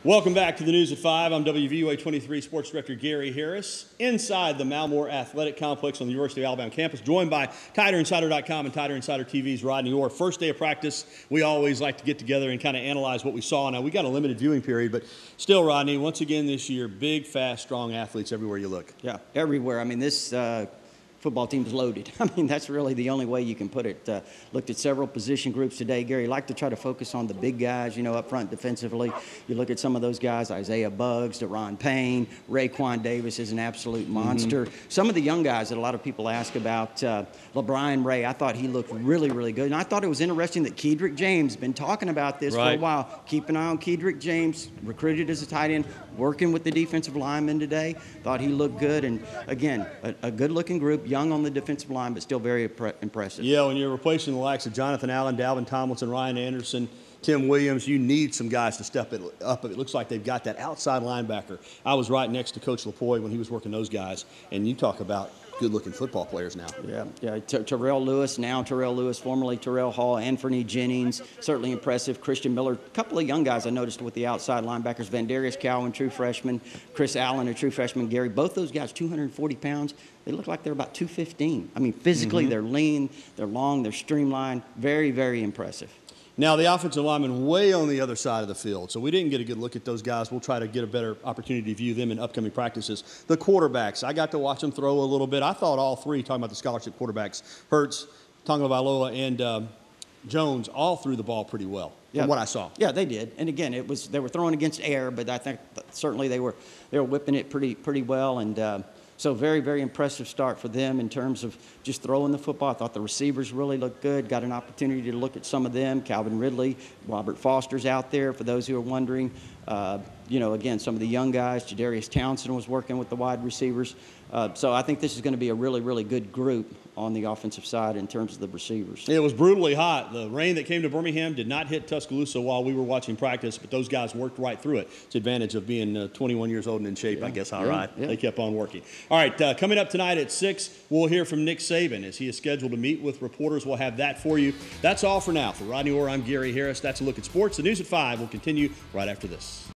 Welcome back to the News at 5. I'm WVUA 23 Sports Director Gary Harris, inside the Malmore Athletic Complex on the University of Alabama campus, joined by TiderInsider.com and Tider Insider TV's Rodney Orr. First day of practice, we always like to get together and kind of analyze what we saw. Now, we got a limited viewing period, but still, Rodney, once again this year, big, fast, strong athletes everywhere you look. Yeah, everywhere. I mean, this football team's loaded. I mean, that's really the only way you can put it. Looked at several position groups today. Gary, like to try to focus on the big guys, up front defensively. You look at some of those guys, Isaiah Buggs, Deron Payne, Raekwon Davis is an absolute monster. Some of the young guys that a lot of people ask about, LeBron Ray, I thought he looked really, really good. And I thought it was interesting that Kedrick James, been talking about this for a while. Keep an eye on Kedrick James, recruited as a tight end, working with the defensive linemen today. Thought he looked good. And, again, a good-looking group, young on the defensive line, but still very impressive. Yeah, when you're replacing the likes of Jonathan Allen, Dalvin Tomlinson, Ryan Anderson, Tim Williams, you need some guys to step it up. It looks like they've got that outside linebacker. I was right next to Coach LaPoy when he was working those guys, and you talk about good-looking football players now. Yeah. Terrell Lewis, formerly Terrell Hall, Anthony Jennings, certainly impressive. Christian Miller, a couple of young guys I noticed with the outside linebackers. Vandarius Cowan, true freshman. Chris Allen, a true freshman. Gary, both those guys, 240 pounds. They look like they're about 215. I mean, physically, they're lean, they're long, they're streamlined. Very, very impressive. Now, the offensive linemen way on the other side of the field, so we didn't get a good look at those guys. We'll try to get a better opportunity to view them in upcoming practices. The quarterbacks, I got to watch them throw a little bit. I thought all three, talking about the scholarship quarterbacks, Hurts, Tagovailoa, and Jones, all threw the ball pretty well from what I saw. Yeah, they did. And again, they were throwing against air, but I think certainly they were whipping it pretty well. And so very, very impressive start for them in terms of just throwing the football. I thought the receivers really looked good. Got an opportunity to look at some of them. Calvin Ridley, Robert Foster's out there, for those who are wondering. Again, some of the young guys. Jadarius Townsend was working with the wide receivers. So I think this is going to be a really, really good group on the offensive side in terms of the receivers. It was brutally hot. The rain that came to Birmingham did not hit Tuscaloosa while we were watching practice, but those guys worked right through it. It's the advantage of being 21 years old and in shape, I guess. All right. They kept on working. All right, coming up tonight at 6, we'll hear from Nick Saban as he is scheduled to meet with reporters. We'll have that for you. That's all for now. For Rodney Orr, I'm Gary Harris. That's a look at sports. The News at 5 will continue right after this.